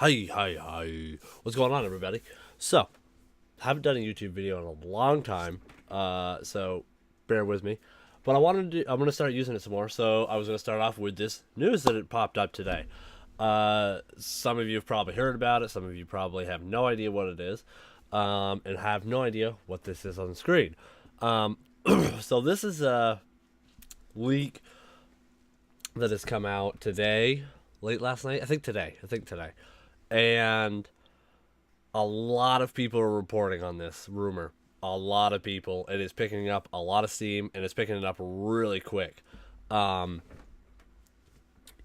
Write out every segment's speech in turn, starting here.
Hi, hi, hi. What's going on, everybody? So, haven't done a YouTube video in a long time, so bear with me. But I'm going to start using it some more, so I was going to start off with this news that it popped up today. Some of you have probably heard about it, some of you probably have no idea what it is, and have no idea what this is on the screen. Um, so, this is a leak that has come out today, late last night. I think today. And a lot of people are reporting on this rumor. A lot of people. It is picking up a lot of steam, and it's picking it up really quick. Um,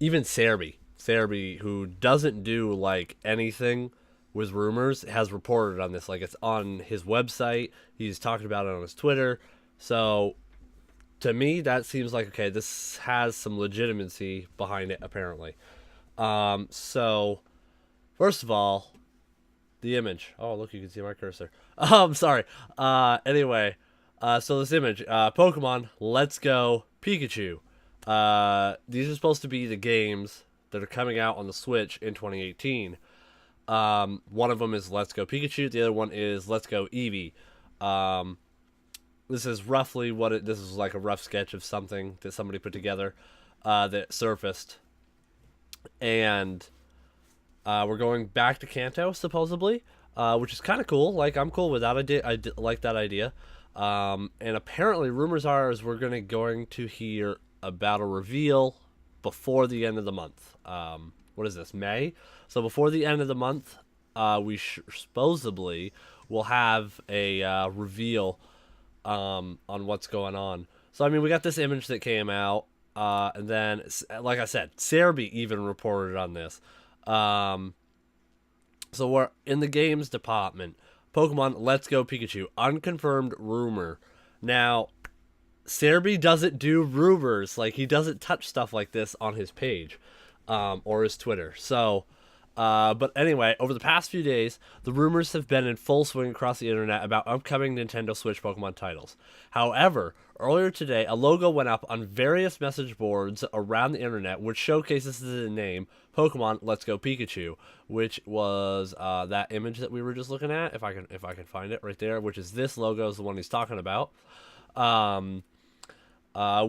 Even Serby, who doesn't do like anything with rumors, has reported on this. Like it's on his website. He's talking about it on his Twitter. So to me, that seems like okay. This has some legitimacy behind it, apparently. So first of all, the image. Oh, look, you can see my cursor. Sorry. Anyway, so this image, Pokemon Let's Go Pikachu. These are supposed to be the games that are coming out on the Switch in 2018. One of them is Let's Go Pikachu. The other one is Let's Go Eevee. Um, this is roughly what it. This is like a rough sketch of something that somebody put together that surfaced, and we're going back to Kanto supposedly, which is kind of cool. Like I'm cool with that idea. Like that idea. And apparently, rumors are is we're going to hear about a reveal before the end of the month. What is this, May? So before the end of the month, we supposedly will have a reveal on what's going on. So I mean, we got this image that came out, and then, like I said, Serby even reported on this. Um, so we're in the games department. Pokemon Let's Go Pikachu, unconfirmed rumor. Now, Serby doesn't do rumors. Like, he doesn't touch stuff like this on his page or his Twitter. So, but anyway, over the past few days, the rumors have been in full swing across the internet about upcoming Nintendo Switch Pokemon titles. However, earlier today, a logo went up on various message boards around the internet, which showcases the name Pokemon Let's Go Pikachu, which was that image that we were just looking at. If I can find it right there, which is this logo is the one he's talking about.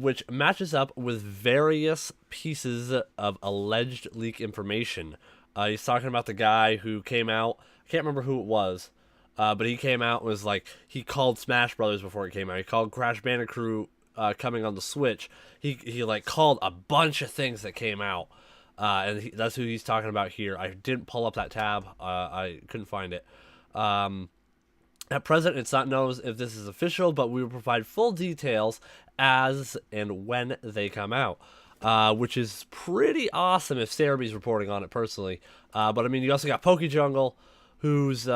Which matches up with various pieces of alleged leak information. He's talking about the guy who came out. I can't remember who it was, but he came out and was like he called Smash Brothers before it came out. He called Crash Bandicoot coming on the Switch. He like called a bunch of things that came out, and that's who he's talking about here. I didn't pull up that tab. I couldn't find it. At present, it's not known if this is official, but we will provide full details as and when they come out, which is pretty awesome if Serby's reporting on it personally. But I mean, you also got PokeJungle, who's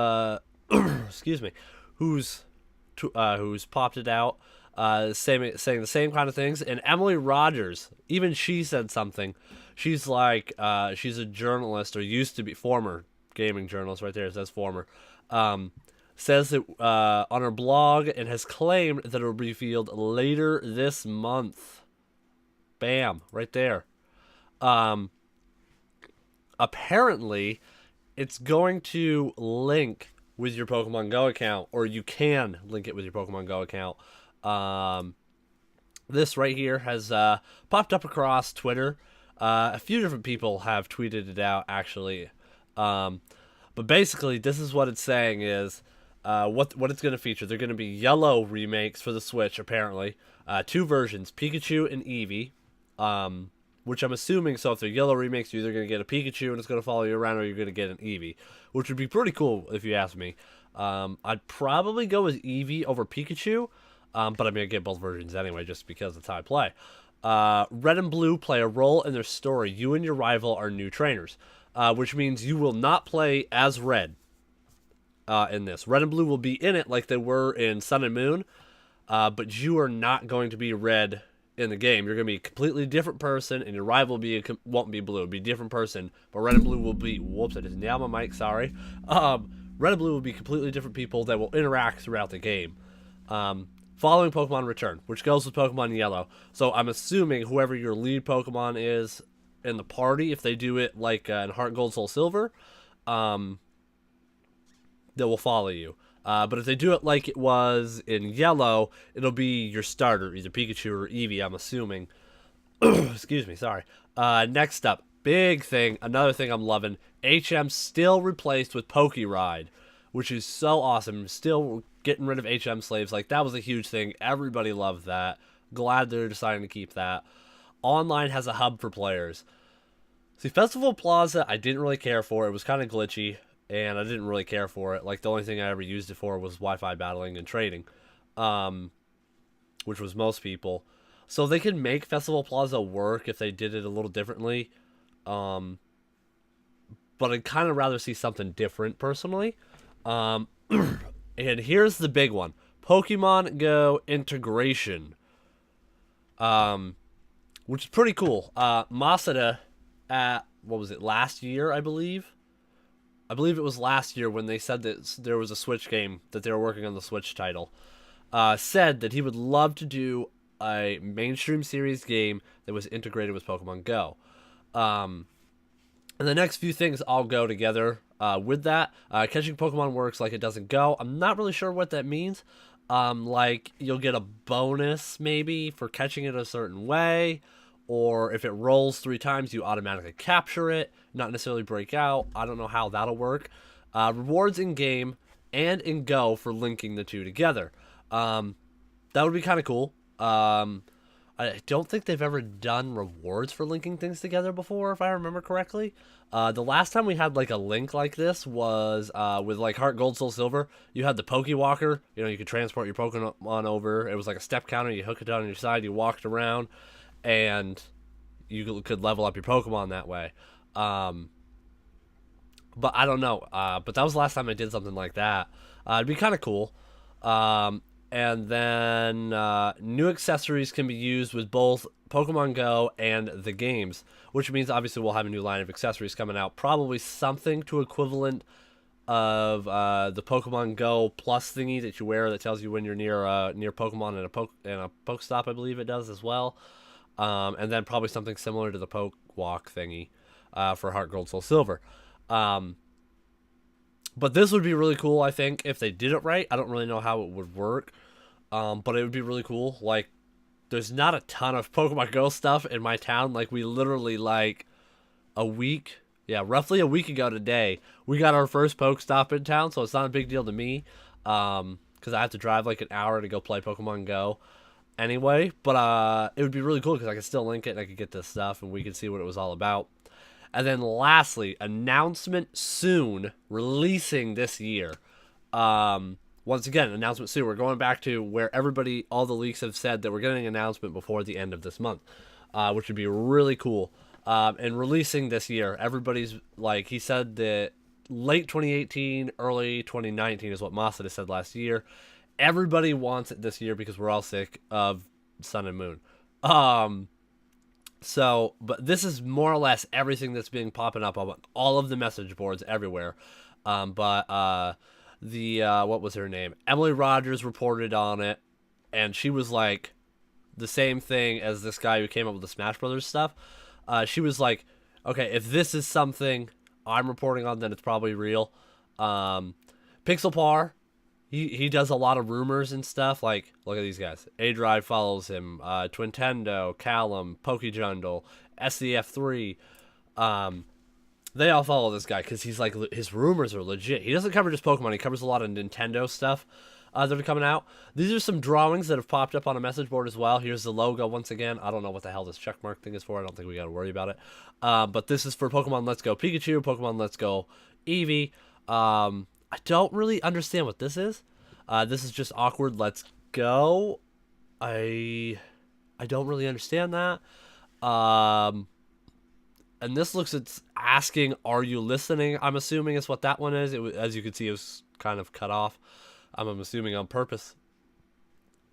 excuse me, who's popped it out, saying the same kind of things, and Emily Rogers, even she said something. She's like, she's a journalist or used to be former gaming journalist. Right there, it says former. Says it on her blog and has claimed that it will be revealed later this month. Bam, right there. Apparently, it's going to link with your Pokemon Go account, or you can link it with your Pokemon Go account. This right here has popped up across Twitter. A few different people have tweeted it out, actually. But basically, this is what it's saying is what it's going to feature. They're going to be yellow remakes for the Switch, apparently. Two versions, Pikachu and Eevee. Which I'm assuming, so if they're yellow remakes, you're either going to get a Pikachu and it's going to follow you around, or you're going to get an Eevee. Which would be pretty cool, if you ask me. I'd probably go with Eevee over Pikachu. But I'm going to get both versions anyway, just because it's how I play. Red and Blue play a role in their story. You and your rival are new trainers. Which means you will not play as Red. In this. Red and Blue will be in it like they were in Sun and Moon, but you are not going to be Red in the game. You're going to be a completely different person, and your rival won't be Blue. It'll be a different person, but Red and Blue will be... Whoops, I just nailed my mic, sorry. Red and Blue will be completely different people that will interact throughout the game. Following Pokemon Return, which goes with Pokemon Yellow. So I'm assuming whoever your lead Pokemon is in the party, if they do it like in Heart Gold, Soul Silver, that will follow you. But if they do it like it was in yellow, it'll be your starter, either Pikachu or Eevee, I'm assuming. Excuse me, sorry. Next up, big thing, another thing I'm loving, HM still replaced with Pokeride, which is so awesome. Still getting rid of HM slaves, like that was a huge thing. Everybody loved that. Glad they're deciding to keep that. Online has a hub for players. See, Festival Plaza, I didn't really care for. It was kind of glitchy, and I didn't really care for it. Like, the only thing I ever used it for was Wi-Fi battling and trading, which was most people. So they could make Festival Plaza work if they did it a little differently. But I'd kind of rather see something different, personally. And here's the big one. Pokemon Go integration. Which is pretty cool. Masada, at, what was it, last year, I believe? I believe it was last year when they said that there was a Switch game, that they were working on the Switch title, said that he would love to do a mainstream series game that was integrated with Pokemon Go. And the next few things all go together with that. Catching Pokemon works like it doesn't go. I'm not really sure what that means. Like, you'll get a bonus, maybe, for catching it a certain way. Or if it rolls 3 times, you automatically capture it, not necessarily break out. I don't know how that'll work. Rewards in-game and in Go for linking the two together. That would be kind of cool. I don't think they've ever done rewards for linking things together before, if I remember correctly. The last time we had, like, a link like this was with, like, Heart Gold, Soul Silver. You had the Pokewalker. You know, you could transport your Pokemon over. It was like a step counter. You hook it down on your side. You walked around. And you could level up your Pokemon that way. But I don't know. But that was the last time I did something like that. It'd be kind of cool. And then new accessories can be used with both Pokemon Go and the games, which means obviously we'll have a new line of accessories coming out. Probably something to equivalent of the Pokemon Go Plus thingy that you wear that tells you when you're near Pokemon and a Pokestop, I believe it does as well. And then probably something similar to the Poke Walk thingy for Heart Gold, Soul Silver. But this would be really cool, I think, if they did it right. I don't really know how it would work, but it would be really cool. Like, there's not a ton of Pokemon Go stuff in my town. Like, we literally, like, roughly a week ago today, we got our first Pokestop in town, so it's not a big deal to me, because I have to drive, like, an hour to go play Pokemon Go anyway, but it would be really cool because I could still link it and I could get this stuff and we could see what it was all about. And then lastly, announcement soon, releasing this year. Once again, announcement soon. We're going back to where all the leaks have said that we're getting an announcement before the end of this month, which would be really cool. And releasing this year, everybody's, like, he said that late 2018, early 2019 is what Masada said last year. Everybody wants it this year because we're all sick of Sun and Moon. But this is more or less everything that's being popping up on all of the message boards everywhere. What was her name? Emily Rogers reported on it, and she was like the same thing as this guy who came up with the Smash Brothers stuff. She was like, okay, if this is something I'm reporting on, then it's probably real. Pixelpar, He does a lot of rumors and stuff. Like, look at these guys. A-Drive follows him. Twintendo, Callum, Pokejundle, SCF3. They all follow this guy because he's like, his rumors are legit. He doesn't cover just Pokemon. He covers a lot of Nintendo stuff that are coming out. These are some drawings that have popped up on a message board as well. Here's the logo once again. I don't know what the hell this checkmark thing is for. I don't think we got to worry about it. But this is for Pokemon Let's Go Pikachu, Pokemon Let's Go Eevee. I don't really understand what this is. This is just awkward. Let's go. I don't really understand that. And this looks, it's asking, are you listening? I'm assuming is what that one is. It was, as you can see, it was kind of cut off. I'm assuming on purpose.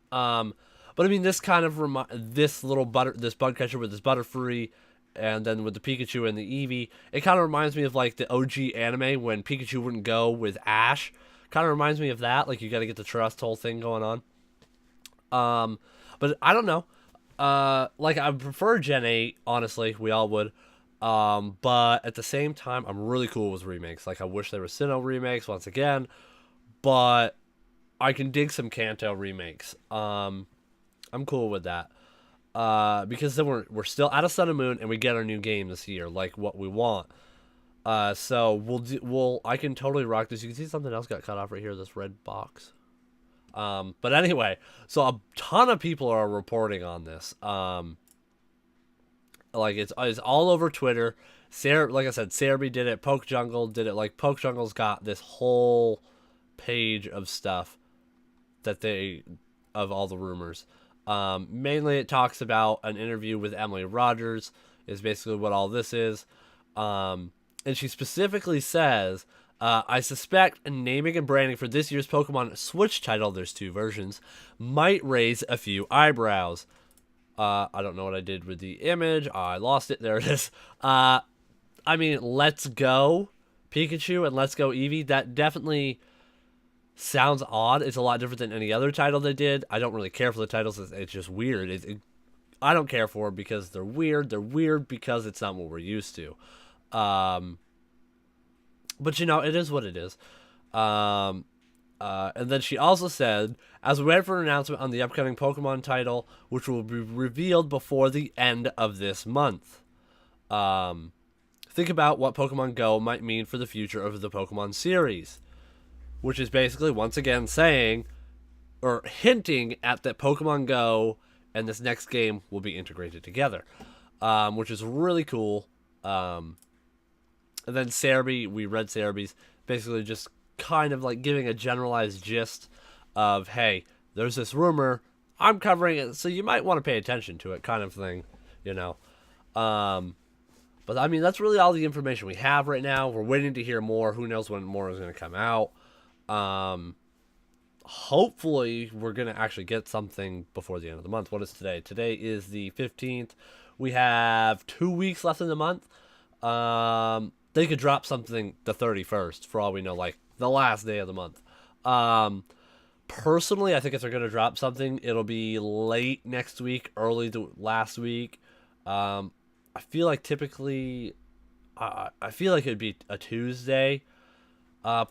But I mean, this kind of this bug catcher with this Butterfree, and then with the Pikachu and the Eevee, it kind of reminds me of like the OG anime when Pikachu wouldn't go with Ash. Kind of reminds me of that. Like, you got to get the trust whole thing going on. But I don't know. Like, I prefer Gen 8, honestly. We all would. But at the same time, I'm really cool with remakes. Like, I wish there were Sinnoh remakes once again, but I can dig some Kanto remakes. I'm cool with that. Because then we're still out of Sun and Moon, and we get our new game this year, like what we want. So I can totally rock this. You can see something else got cut off right here. This red box. But anyway, so a ton of people are reporting on this. Like it's all over Twitter. Like I said, Cerebi did it. Poke Jungle did it. Like Poke Jungle's got this whole page of stuff of all the rumors. Mainly it talks about an interview with Emily Rogers is basically what all this is. And she specifically says, I suspect naming and branding for this year's Pokemon Switch title, there's 2 versions, might raise a few eyebrows. I don't know what I did with the image. I lost it. There it is. I mean, Let's Go Pikachu and Let's Go Eevee, that definitely sounds odd. It's a lot different than any other title they did. I don't really care for the titles. It's just weird. I don't care for them because they're weird. They're weird because it's not what we're used to. But, you know, it is what it is. And then she also said, as we wait for an announcement on the upcoming Pokemon title, which will be revealed before the end of this month. Think about what Pokemon Go might mean for the future of the Pokemon series. Which is basically, once again, saying, or hinting at that Pokemon Go and this next game will be integrated together. Which is really cool. And then Cerebi, we read Cerebi's, basically just kind of like giving a generalized gist of, hey, there's this rumor, I'm covering it, so you might want to pay attention to it, kind of thing, you know. But I mean, that's really all the information we have right now. We're waiting to hear more. Who knows when more is going to come out. Hopefully we're going to actually get something before the end of the month. What is today? Today is the 15th. We have 2 weeks left in the month. They could drop something the 31st, for all we know, like the last day of the month. Personally, I think if they're going to drop something, it'll be late next week, early last week. I feel like typically, I feel like it'd be a Tuesday.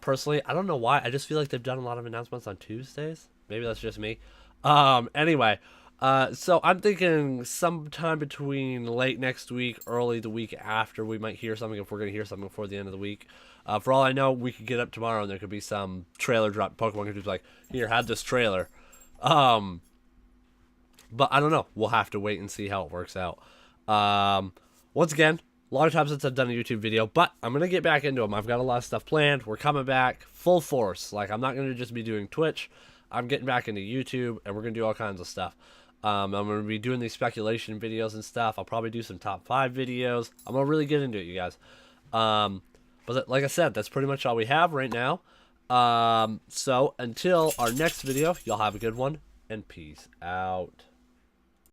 Personally, I don't know why. I just feel like they've done a lot of announcements on Tuesdays. Maybe that's just me. Anyway, so I'm thinking sometime between late next week, early the week after, we might hear something if we're going to hear something before the end of the week. For all I know, we could get up tomorrow and there could be some trailer drop. Pokemon could just be like, here, have this trailer. But I don't know. We'll have to wait and see how it works out. Once again, a lot of times since I've done a YouTube video, but I'm going to get back into them. I've got a lot of stuff planned. We're coming back full force. Like, I'm not going to just be doing Twitch. I'm getting back into YouTube, and we're going to do all kinds of stuff. I'm going to be doing these speculation videos and stuff. I'll probably do some top 5 videos. I'm going to really get into it, you guys. But like I said, that's pretty much all we have right now. So until our next video, y'all have a good one, and peace out.